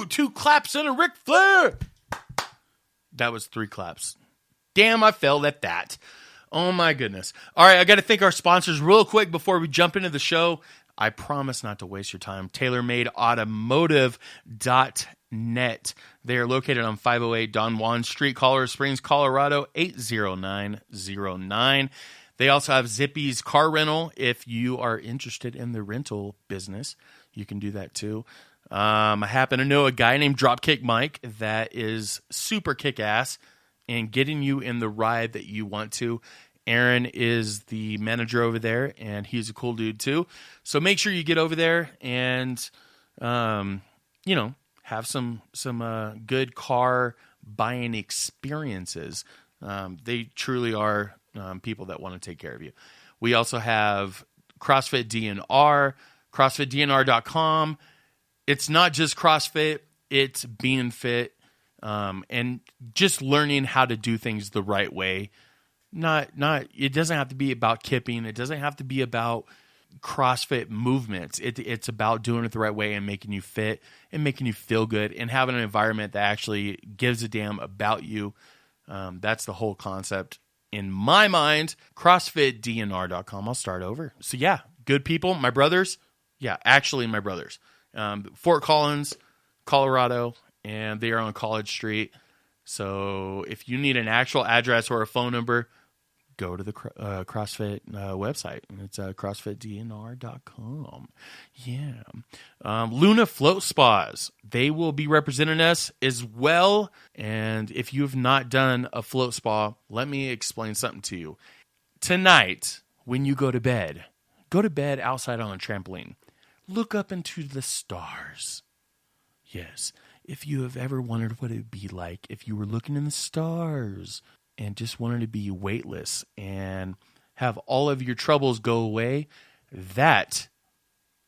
2, 2 claps and a Ric Flair. That was 3 claps. Damn, I failed at that. Oh, my goodness. All right, I got to thank our sponsors real quick before we jump into the show. I promise not to waste your time. TaylorMadeAutomotive.net. They are located on 508 Don Juan Street, Colorado Springs, Colorado, 80909. They also have Zippy's Car Rental. If you are interested in the rental business, you can do that too. I happen to know a guy named Dropkick Mike that is super kick-ass and getting you in the ride that you want to. Aaron is the manager over there, and he's a cool dude too. So make sure you get over there and, have some good car buying experiences. They truly are people that want to take care of you. We also have CrossFit DNR, CrossFitDNR.com. It's not just CrossFit, it's being fit, and just learning how to do things the right way. It doesn't have to be about kipping. It doesn't have to be about CrossFit movements. It's about doing it the right way and making you fit and making you feel good and having an environment that actually gives a damn about you. That's the whole concept in my mind. CrossFitDNR.com. I'll start over. So yeah, good people, my brothers. Yeah, actually my brothers. Fort Collins, Colorado, and they are on College Street. So if you need an actual address or a phone number, go to the CrossFit website. It's CrossFitDNR.com. Yeah. Luna Float Spas. They will be representing us as well. And if you have not done a float spa, let me explain something to you. Tonight, when you go to bed outside on a trampoline. Look up into the stars. Yes. If you have ever wondered what it would be like if you were looking in the stars and just wanted to be weightless and have all of your troubles go away, that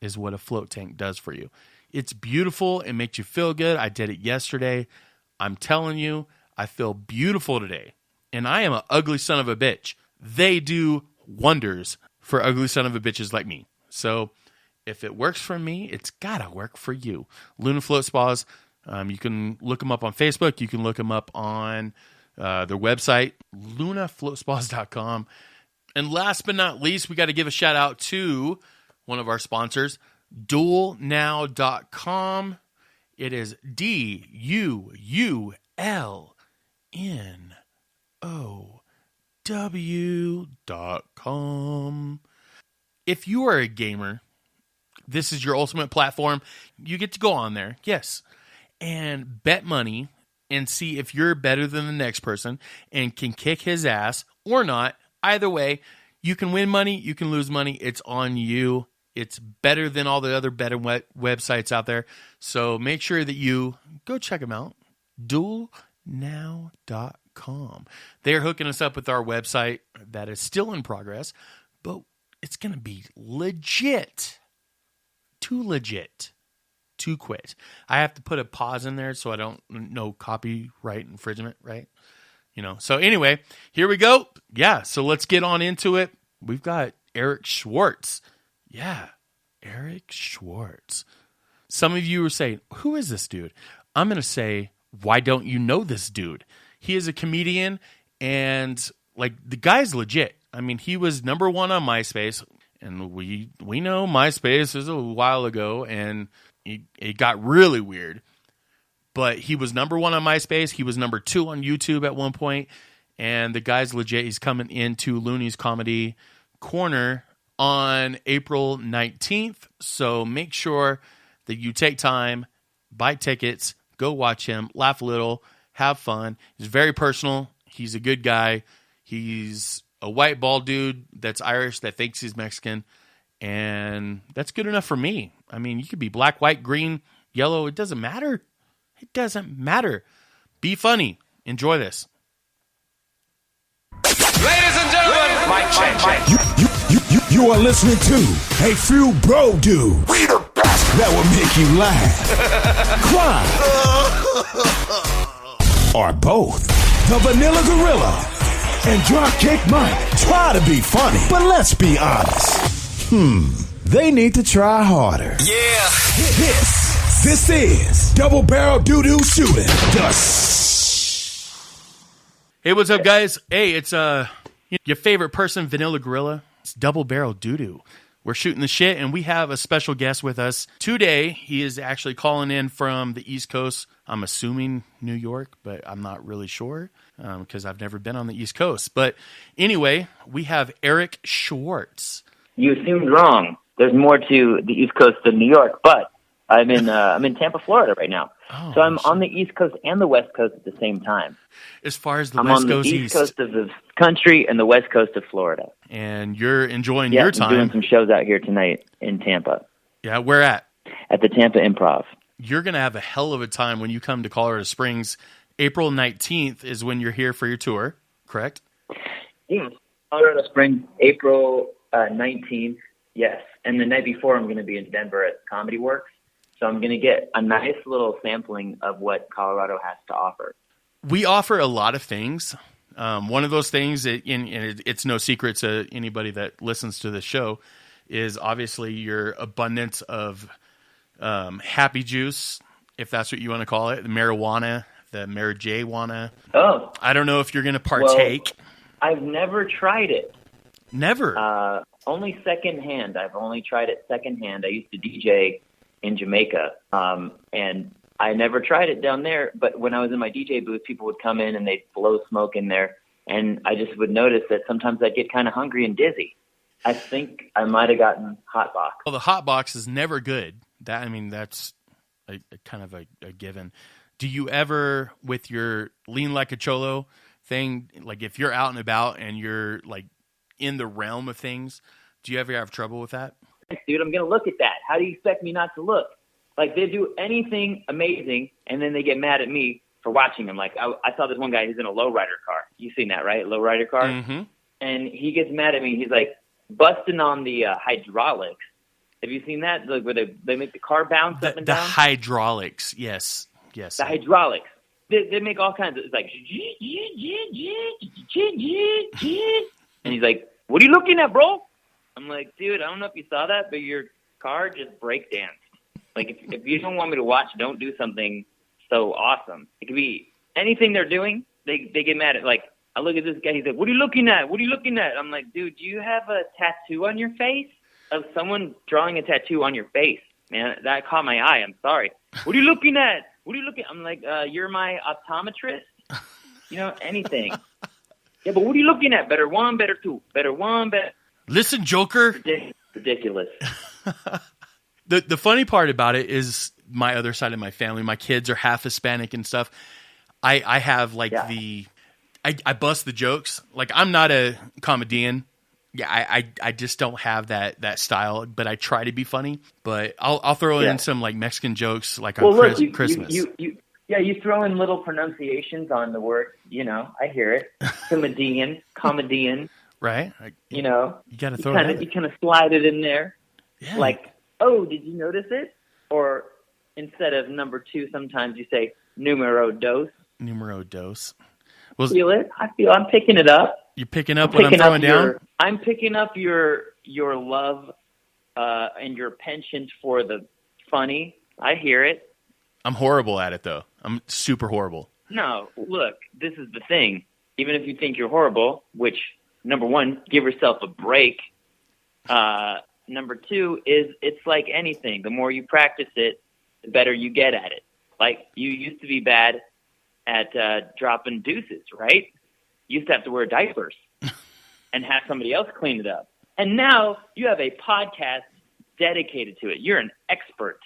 is what a float tank does for you. It's beautiful. It makes you feel good. I did it yesterday. I'm telling you, I feel beautiful today. And I am an ugly son of a bitch. They do wonders for ugly son of a bitches like me. So if it works for me, it's got to work for you. Luna Float Spas. You can look them up on Facebook. You can look them up on their website, lunafloatspas.com. And last but not least, we got to give a shout out to one of our sponsors, duelnow.com. It is DUULNOW.com. If you are a gamer, this is your ultimate platform. You get to go on there, yes, and bet money and see if you're better than the next person and can kick his ass or not. Either way, you can win money, you can lose money. It's on you. It's better than all the other better websites out there. So make sure that you go check them out. DuelNow.com. They're hooking us up with our website that is still in progress, but it's going to be legit. Too legit to quit. I have to put a pause in there so I don't know copyright infringement, right? So anyway, here we go. Yeah, so let's get on into it. We've got Eric Schwartz. Yeah, Eric Schwartz. Some of you are saying, who is this dude? I'm going to say, why don't you know this dude? He is a comedian, and the guy's legit. I mean, he was number one on MySpace. And we know MySpace is a while ago, and it got really weird. But he was number one on MySpace. He was number 2 on YouTube at one point. And the guy's legit. He's coming into Looney's Comedy Corner on April 19th. So make sure that you take time, buy tickets, go watch him, laugh a little, have fun. He's very personal. He's a good guy. He's a white bald dude that's Irish that thinks he's Mexican, and that's good enough for me. I mean, you could be black, white, green, yellow. It doesn't matter. It doesn't matter. Be funny. Enjoy this. Ladies and gentlemen, mic check. You are listening to a few bro dudes. We the best. That will make you laugh, cry, or both. The Vanilla Gorilla and Dropkick Mike try to be funny, but let's be honest. They need to try harder. Yeah. This This is Double Barrel Doo Doo Shooting. Hey, what's up, guys? Hey, it's your favorite person, Vanilla Gorilla. It's Double Barrel Doo Doo. We're shooting the shit, and we have a special guest with us today. He is actually calling in from the East Coast. I'm assuming New York, but I'm not really sure because I've never been on the East Coast. But anyway, we have Eric Schwartz. You assumed wrong. There's more to the East Coast than New York, but I'm in Tampa, Florida right now. Oh, so I'm on the East Coast and the West Coast at the same time. As far as the I'm West on the goes East Coast of the country and the West Coast of Florida. And you're enjoying Yeah, your I'm time. doing some shows out here tonight in Tampa Yeah, where at? at the Tampa Improv. You're going to have a hell of a time when you come to Colorado Springs. April 19th is when you're here for your tour, correct? Yeah, Colorado Springs, April 19th, yes. And the night before, I'm going to be in Denver at Comedy Works. So I'm going to get a nice little sampling of what Colorado has to offer. We offer a lot of things. One of those things, and it's no secret to anybody that listens to the show, is obviously your abundance of happy juice, if that's what you want to call it, the marijuana, the marijuana. Oh. I don't know if you're going to partake. Well, I've never tried it. Never? Only secondhand. I've only tried it secondhand. I used to DJ in Jamaica, and I never tried it down there, but when I was in my DJ booth, people would come in and they'd blow smoke in there, and I just would notice that sometimes I'd get kind of hungry and dizzy. I think I might have gotten hot box. Well, the hot box is never good. That's a kind of a given. Do you ever, with your lean like a cholo thing, like if you're out and about and you're like in the realm of things, do you ever have trouble with that? Dude, I'm going to look at that. How do you expect me not to look? Like, they do anything amazing, and then they get mad at me for watching them. Like, I saw this one guy who's in a lowrider car. You've seen that, right? Lowrider car? Mm-hmm. And he gets mad at me. He's, like, busting on the hydraulics. Have you seen that? Like, where they make the car bounce up and the down? The hydraulics, yes. The hydraulics. They make all kinds of, it's like, and he's like, what are you looking at, bro? I'm like, dude, I don't know if you saw that, but your car just break danced. Like, if you don't want me to watch, don't do something so awesome. It could be anything they're doing. They get mad at. Like, I look at this guy. He's like, "What are you looking at? What are you looking at?" I'm like, "Dude, do you have a tattoo on your face of someone drawing a tattoo on your face?" Man, that caught my eye. I'm sorry. What are you looking at? What are you looking? I'm like, "You're my optometrist." You know, anything. Yeah, but what are you looking at? Better one, better two, better one, better. Listen, Joker. Ridiculous. The funny part about it is my other side of my family. My kids are half Hispanic and stuff. I have like I bust the jokes. Like, I'm not a comedian. Yeah, I just don't have that style. But I try to be funny. But I'll throw in some like Mexican jokes like on Christmas. You throw in little pronunciations on the word. You know, I hear it. Comedian. Right. You know, you got to throw it in. You kind of slide it in there. Yeah. Like, oh, did you notice it? Or instead of number two, sometimes you say numero dos. Numero dos. Well, feel it? I'm picking it up. You're picking up what I'm throwing down? I'm picking up your love and your penchant for the funny. I hear it. I'm horrible at it, though. I'm super horrible. No, look, this is the thing. Even if you think you're horrible, which, number one, give yourself a break. Number two is it's like anything. The more you practice it, the better you get at it. Like, you used to be bad at dropping deuces, right? You used to have to wear diapers and have somebody else clean it up. And now you have a podcast dedicated to it. You're an expert.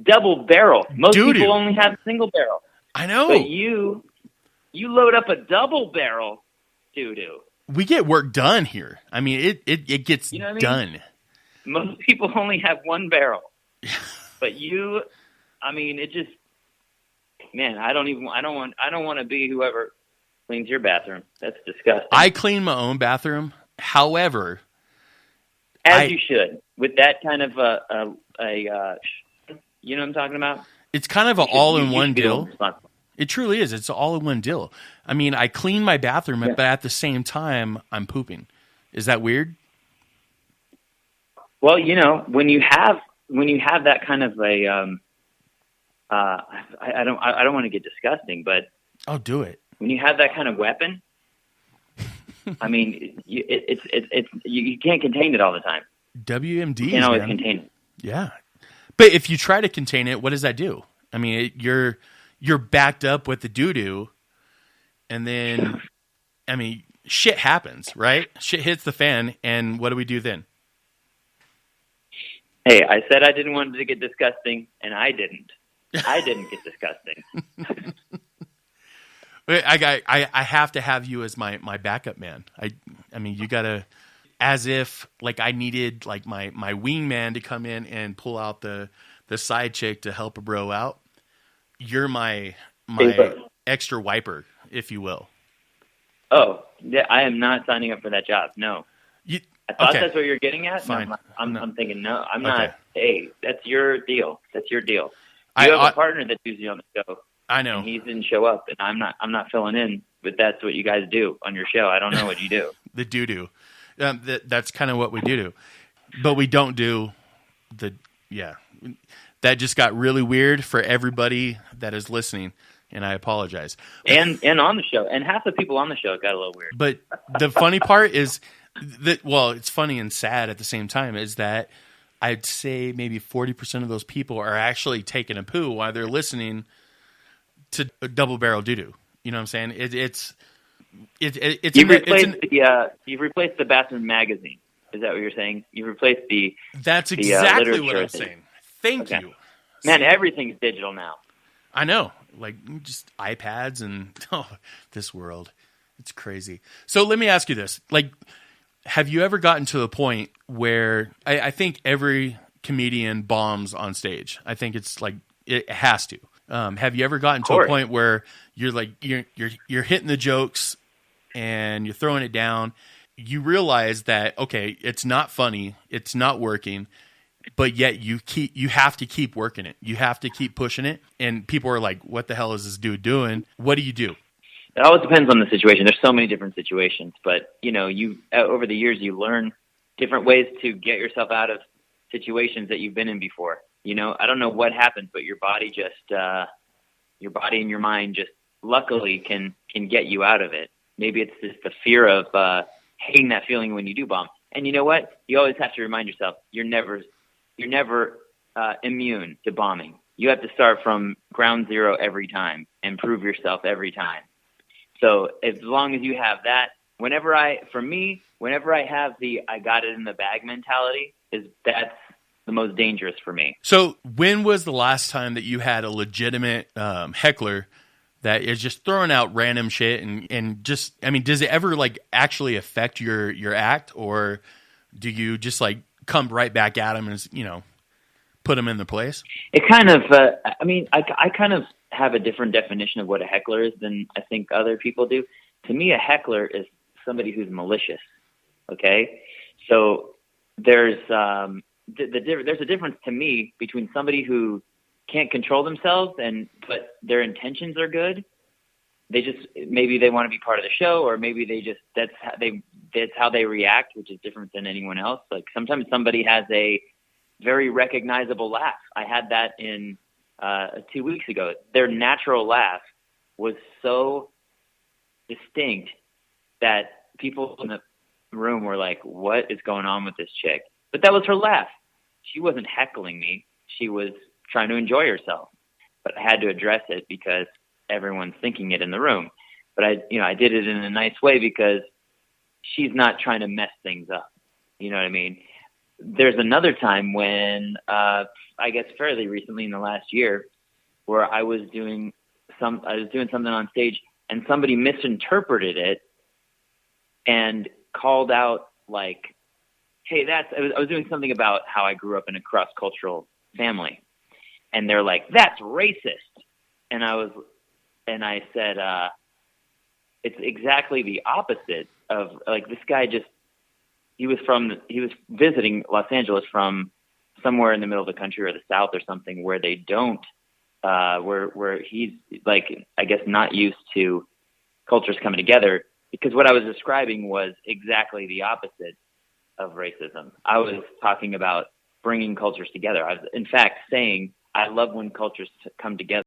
Double barrel. Most people only have single barrel. I know. But you load up a double barrel doo-doo. We get work done here. I mean, it gets done. Most people only have one barrel. But you, I mean, it just, man, I don't want to be whoever cleans your bathroom. That's disgusting. I clean my own bathroom. However, you should, with that kind of you know what I'm talking about? It's kind of an all-in-one deal. It truly is. It's an all-in-one deal. I mean, I clean my bathroom, but at the same time, I'm pooping. Is that weird? Well, you know, when you have that kind of a I don't want to get disgusting, but Oh, do it. when you have that kind of weapon, I mean, you can't contain it all the time. WMDs, You can't always man. contain it. Yeah. But if you try to contain it, what does that do? I mean, you're backed up with the doo-doo, and then, I mean, shit happens, right? Shit hits the fan, and what do we do then? Hey, I said I didn't want it to get disgusting, and I didn't. I didn't get disgusting. I have to have you as my backup man. I mean, you gotta, as if like I needed like my wingman to come in and pull out the side chick to help a bro out. You're my extra wiper, if you will. Oh, yeah, I am not signing up for that job. No. I thought that's what you're getting at. Fine. No, I'm thinking, no, I'm Okay. not. Hey, that's your deal. That's your deal. You have a partner that's usually on the show. I know. And he didn't show up, and I'm not filling in, but that's what you guys do on your show. I don't know what you do. The doo-doo. That's kind of what we do. But we don't do that just got really weird for everybody that is listening, and I apologize. And on the show, and half the people on the show got a little weird. But the funny part is that, well, it's funny and sad at the same time, is that I'd say maybe 40% of those people are actually taking a poo while they're listening to a Double Barrel Doo-Doo. You know what I'm saying? It's You've replaced the Bathroom Magazine. Is that what you're saying? You've replaced the. That's exactly what I'm literature. saying. Thank you. Man, everything's digital now. I know, like just iPads and this world. It's crazy. So let me ask you this. Like, have you ever gotten to a point where I think every comedian bombs on stage? I think it's like, it has to. Have you ever gotten to a point where you're like, you're hitting the jokes and you're throwing it down? You realize that, okay, it's not funny. It's not working. But yet you have to keep working it. You have to keep pushing it. And people are like, what the hell is this dude doing? What do you do? It always depends on the situation. There's so many different situations, but you over the years you learn different ways to get yourself out of situations that you've been in before. I don't know what happens, but your body and your mind just luckily can get you out of it. Maybe it's just the fear of hating that feeling when you do bomb. And you know what? You always have to remind yourself you're never immune to bombing. You have to start from ground zero every time and prove yourself every time. So as long as you have that, whenever I have the I got it in the bag mentality, that's the most dangerous for me. So when was the last time that you had a legitimate heckler that is just throwing out random shit and just, I mean, does it ever like actually affect your act, or do you just like come right back at them and, put them in their place? It kind of, I kind of have a different definition of what a heckler is than I think other people do. To me, a heckler is somebody who's malicious. Okay. So there's a difference to me between somebody who can't control themselves but their intentions are good. Maybe they want to be part of the show, or maybe that's how they react, which is different than anyone else. Like sometimes somebody has a very recognizable laugh. I had that in 2 weeks ago. Their natural laugh was so distinct that people in the room were like, what is going on with this chick? But that was her laugh. She wasn't heckling me. She was trying to enjoy herself. But I had to address it because everyone's thinking it in the room. But I did it in a nice way because she's not trying to mess things up. You know what I mean? There's another time when, I guess fairly recently in the last year, where I was doing something on stage and somebody misinterpreted it and called out like, hey, I was doing something about how I grew up in a cross-cultural family. And they're like, that's racist. And I said, it's exactly the opposite of, like, this guy he was visiting Los Angeles from somewhere in the middle of the country or the South or something where they don't, where he's like, I guess not used to cultures coming together, because what I was describing was exactly the opposite of racism. I was talking about bringing cultures together. I was, in fact, saying I love when cultures come together.